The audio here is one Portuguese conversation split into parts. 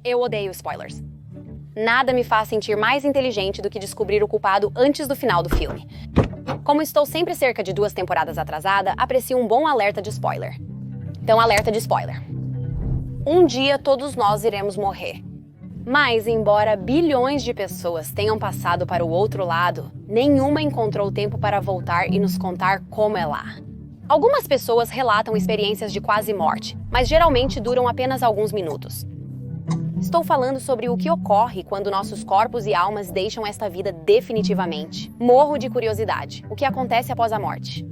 Eu odeio spoilers. Nada me faz sentir mais inteligente do que descobrir o culpado antes do final do filme. Como estou sempre cerca de 2 temporadas atrasada, aprecio um bom alerta de spoiler. Então, alerta de spoiler. Um dia todos nós iremos morrer. Mas, embora bilhões de pessoas tenham passado para o outro lado, nenhuma encontrou tempo para voltar e nos contar como é lá. Algumas pessoas relatam experiências de quase morte, mas geralmente duram apenas alguns minutos. Estou falando sobre o que ocorre quando nossos corpos e almas deixam esta vida definitivamente. Morro de curiosidade. O que acontece após a morte?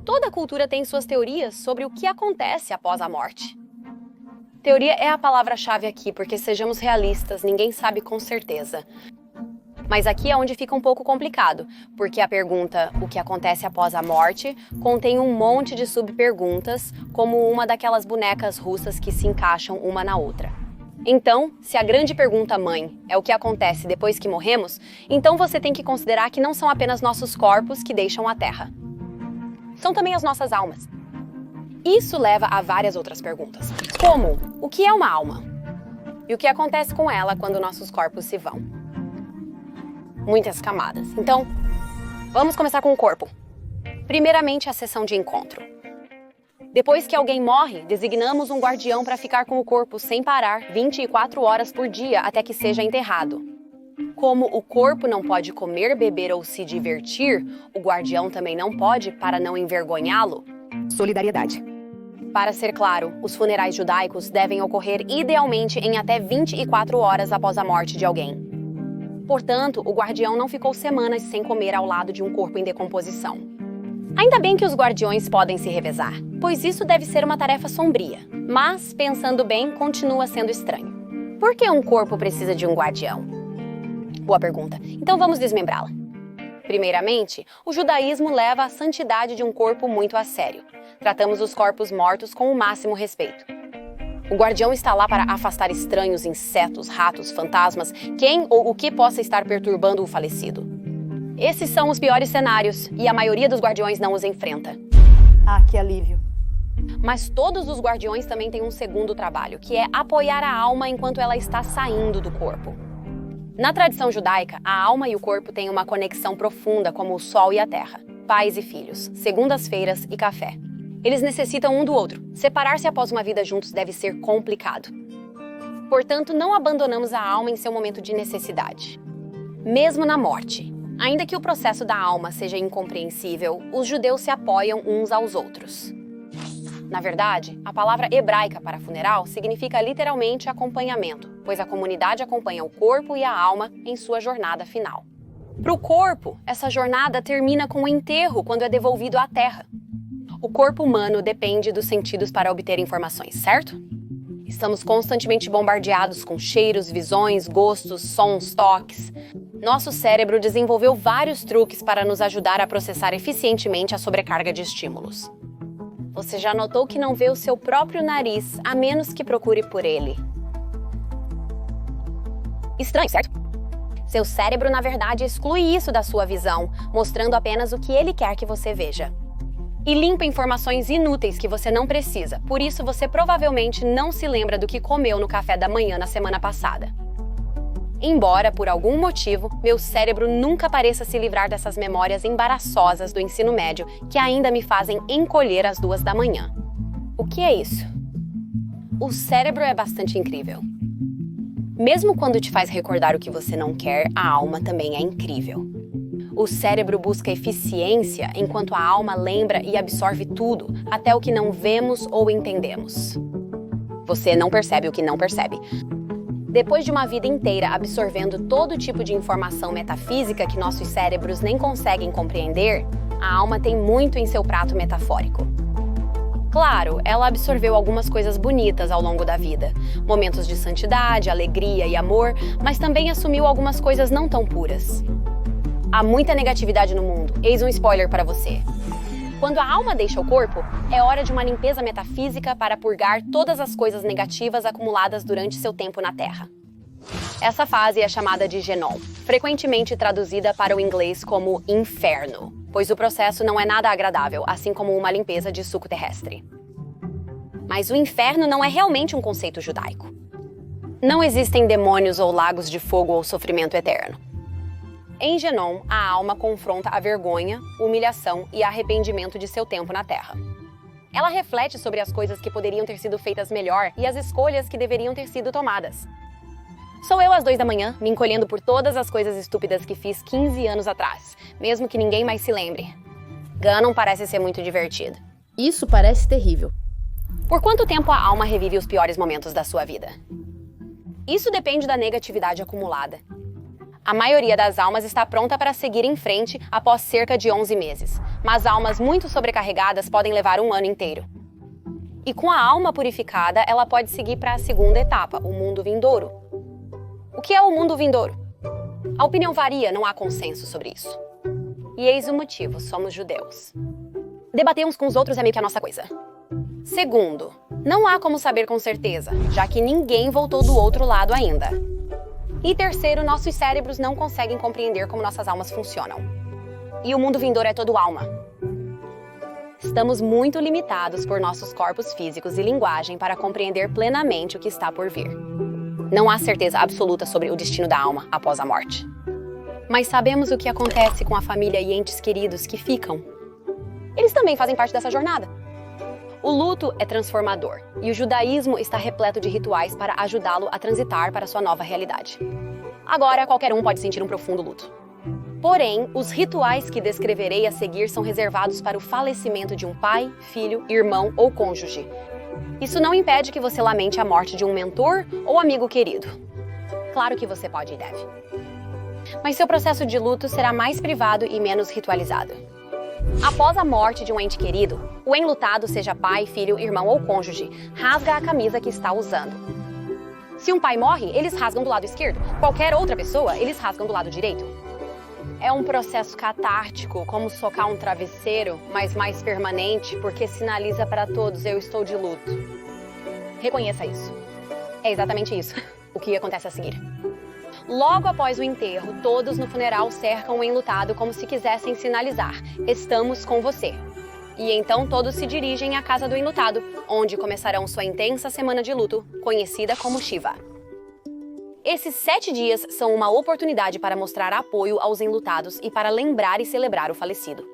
Toda cultura tem suas teorias sobre o que acontece após a morte. Teoria é a palavra-chave aqui, porque sejamos realistas, ninguém sabe com certeza. Mas aqui é onde fica um pouco complicado, porque a pergunta "o que acontece após a morte" contém um monte de subperguntas, como uma daquelas bonecas russas que se encaixam uma na outra. Então, se a grande pergunta mãe é o que acontece depois que morremos, então você tem que considerar que não são apenas nossos corpos que deixam a Terra. São também as nossas almas. Isso leva a várias outras perguntas, como o que é uma alma? E o que acontece com ela quando nossos corpos se vão? Muitas camadas. Então, vamos começar com o corpo. Primeiramente, a sessão de encontro. Depois que alguém morre, designamos um guardião para ficar com o corpo sem parar 24 horas por dia até que seja enterrado. Como o corpo não pode comer, beber ou se divertir, o guardião também não pode para não envergonhá-lo. Solidariedade. Para ser claro, os funerais judaicos devem ocorrer idealmente em até 24 horas após a morte de alguém. Portanto, o guardião não ficou semanas sem comer ao lado de um corpo em decomposição. Ainda bem que os guardiões podem se revezar, pois isso deve ser uma tarefa sombria. Mas, pensando bem, continua sendo estranho. Por que um corpo precisa de um guardião? Boa pergunta. Então vamos desmembrá-la. Primeiramente, o judaísmo leva a santidade de um corpo muito a sério. Tratamos os corpos mortos com o máximo respeito. O guardião está lá para afastar estranhos, insetos, ratos, fantasmas, quem ou o que possa estar perturbando o falecido. Esses são os piores cenários e a maioria dos guardiões não os enfrenta. Ah, que alívio. Mas todos os guardiões também têm um segundo trabalho, que é apoiar a alma enquanto ela está saindo do corpo. Na tradição judaica, a alma e o corpo têm uma conexão profunda, como o sol e a terra, pais e filhos, segundas-feiras e café. Eles necessitam um do outro. Separar-se após uma vida juntos deve ser complicado. Portanto, não abandonamos a alma em seu momento de necessidade. Mesmo na morte, ainda que o processo da alma seja incompreensível, os judeus se apoiam uns aos outros. Na verdade, a palavra hebraica para funeral significa literalmente acompanhamento, pois a comunidade acompanha o corpo e a alma em sua jornada final. Para o corpo, essa jornada termina com o enterro quando é devolvido à terra. O corpo humano depende dos sentidos para obter informações, certo? Estamos constantemente bombardeados com cheiros, visões, gostos, sons, toques. Nosso cérebro desenvolveu vários truques para nos ajudar a processar eficientemente a sobrecarga de estímulos. Você já notou que não vê o seu próprio nariz, a menos que procure por ele? Estranho, certo? Seu cérebro, na verdade, exclui isso da sua visão, mostrando apenas o que ele quer que você veja. E limpa informações inúteis que você não precisa, por isso você provavelmente não se lembra do que comeu no café da manhã na semana passada. Embora, por algum motivo, meu cérebro nunca pareça se livrar dessas memórias embaraçosas do ensino médio que ainda me fazem encolher às 2 da manhã. O que é isso? O cérebro é bastante incrível. Mesmo quando te faz recordar o que você não quer, a alma também é incrível. O cérebro busca eficiência, enquanto a alma lembra e absorve tudo, até o que não vemos ou entendemos. Você não percebe o que não percebe. Depois de uma vida inteira absorvendo todo tipo de informação metafísica que nossos cérebros nem conseguem compreender, a alma tem muito em seu prato metafórico. Claro, ela absorveu algumas coisas bonitas ao longo da vida, momentos de santidade, alegria e amor, mas também assumiu algumas coisas não tão puras. Há muita negatividade no mundo, eis um spoiler para você. Quando a alma deixa o corpo, é hora de uma limpeza metafísica para purgar todas as coisas negativas acumuladas durante seu tempo na Terra. Essa fase é chamada de Genom, frequentemente traduzida para o inglês como inferno. pois o processo não é nada agradável, assim como uma limpeza de suco terrestre. Mas o inferno não é realmente um conceito judaico. Não existem demônios ou lagos de fogo ou sofrimento eterno. Em Genom, a alma confronta a vergonha, humilhação e arrependimento de seu tempo na Terra. Ela reflete sobre as coisas que poderiam ter sido feitas melhor e as escolhas que deveriam ter sido tomadas. Sou eu às 2 da manhã, me encolhendo por todas as coisas estúpidas que fiz 15 anos atrás, mesmo que ninguém mais se lembre. Ganon parece ser muito divertido. Isso parece terrível. Por quanto tempo a alma revive os piores momentos da sua vida? Isso depende da negatividade acumulada. A maioria das almas está pronta para seguir em frente após cerca de 11 meses, mas almas muito sobrecarregadas podem levar um ano inteiro. E com a alma purificada, ela pode seguir para a segunda etapa, o mundo vindouro. O que é o mundo vindouro? A opinião varia, não há consenso sobre isso. E eis o motivo, somos judeus. Debater uns com os outros é meio que a nossa coisa. Segundo, não há como saber com certeza, já que ninguém voltou do outro lado ainda. E terceiro, nossos cérebros não conseguem compreender como nossas almas funcionam. E o mundo vindouro é todo alma. Estamos muito limitados por nossos corpos físicos e linguagem para compreender plenamente o que está por vir. Não há certeza absoluta sobre o destino da alma após a morte. Mas sabemos o que acontece com a família e entes queridos que ficam. Eles também fazem parte dessa jornada. O luto é transformador, e o judaísmo está repleto de rituais para ajudá-lo a transitar para sua nova realidade. Agora, qualquer um pode sentir um profundo luto. Porém, os rituais que descreverei a seguir são reservados para o falecimento de um pai, filho, irmão ou cônjuge. Isso não impede que você lamente a morte de um mentor ou amigo querido. Claro que você pode e deve. Mas seu processo de luto será mais privado e menos ritualizado. Após a morte de um ente querido, o enlutado, seja pai, filho, irmão ou cônjuge, rasga a camisa que está usando. Se um pai morre, eles rasgam do lado esquerdo. Qualquer outra pessoa, eles rasgam do lado direito. É um processo catártico, como socar um travesseiro, mas mais permanente, porque sinaliza para todos: eu estou de luto. Reconheça isso. É exatamente isso, o que acontece a seguir. Logo após o enterro, todos no funeral cercam o enlutado como se quisessem sinalizar: estamos com você. E então todos se dirigem à casa do enlutado, onde começarão sua intensa semana de luto, conhecida como Shiva. Esses 7 dias são uma oportunidade para mostrar apoio aos enlutados e para lembrar e celebrar o falecido.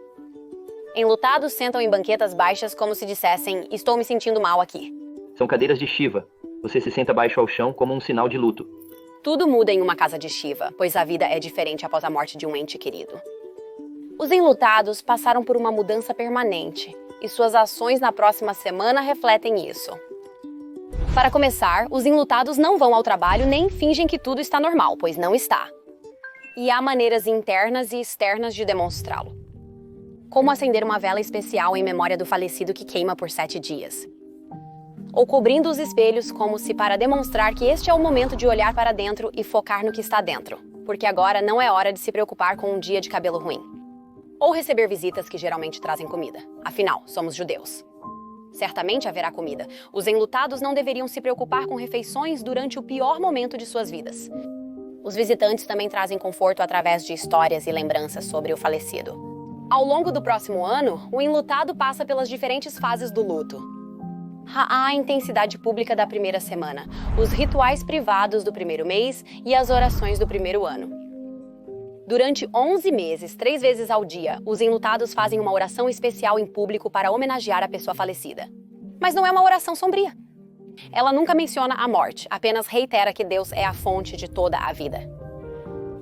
Enlutados sentam em banquetas baixas como se dissessem: estou me sentindo mal aqui. São cadeiras de Shiva. Você se senta baixo ao chão como um sinal de luto. Tudo muda em uma casa de Shiva, pois a vida é diferente após a morte de um ente querido. Os enlutados passaram por uma mudança permanente, e suas ações na próxima semana refletem isso. Para começar, os enlutados não vão ao trabalho nem fingem que tudo está normal, pois não está. E há maneiras internas e externas de demonstrá-lo. Como acender uma vela especial em memória do falecido que queima por 7 dias. Ou cobrindo os espelhos como se para demonstrar que este é o momento de olhar para dentro e focar no que está dentro, porque agora não é hora de se preocupar com um dia de cabelo ruim. Ou receber visitas que geralmente trazem comida. Afinal, somos judeus. Certamente haverá comida. Os enlutados não deveriam se preocupar com refeições durante o pior momento de suas vidas. Os visitantes também trazem conforto através de histórias e lembranças sobre o falecido. Ao longo do próximo ano, o enlutado passa pelas diferentes fases do luto. Há a intensidade pública da primeira semana, os rituais privados do primeiro mês e as orações do primeiro ano. Durante 11 meses, 3 vezes ao dia, os enlutados fazem uma oração especial em público para homenagear a pessoa falecida. Mas não é uma oração sombria. Ela nunca menciona a morte, apenas reitera que Deus é a fonte de toda a vida.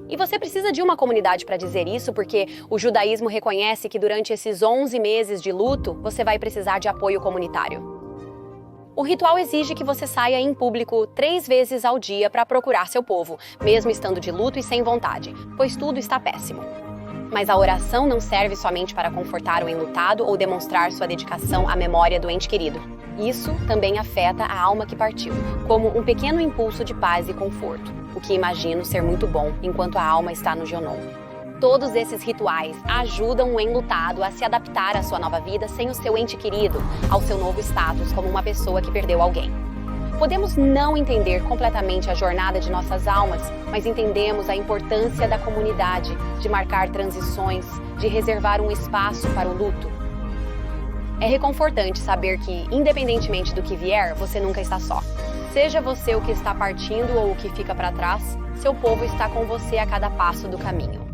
E você precisa de uma comunidade para dizer isso, porque o judaísmo reconhece que durante esses 11 meses de luto, você vai precisar de apoio comunitário. O ritual exige que você saia em público 3 vezes ao dia para procurar seu povo, mesmo estando de luto e sem vontade, pois tudo está péssimo. Mas a oração não serve somente para confortar o enlutado ou demonstrar sua dedicação à memória do ente querido. Isso também afeta a alma que partiu, como um pequeno impulso de paz e conforto, o que imagino ser muito bom enquanto a alma está no Genom. Todos esses rituais ajudam o enlutado a se adaptar à sua nova vida sem o seu ente querido, ao seu novo status como uma pessoa que perdeu alguém. Podemos não entender completamente a jornada de nossas almas, mas entendemos a importância da comunidade, de marcar transições, de reservar um espaço para o luto. É reconfortante saber que, independentemente do que vier, você nunca está só. Seja você o que está partindo ou o que fica para trás, seu povo está com você a cada passo do caminho.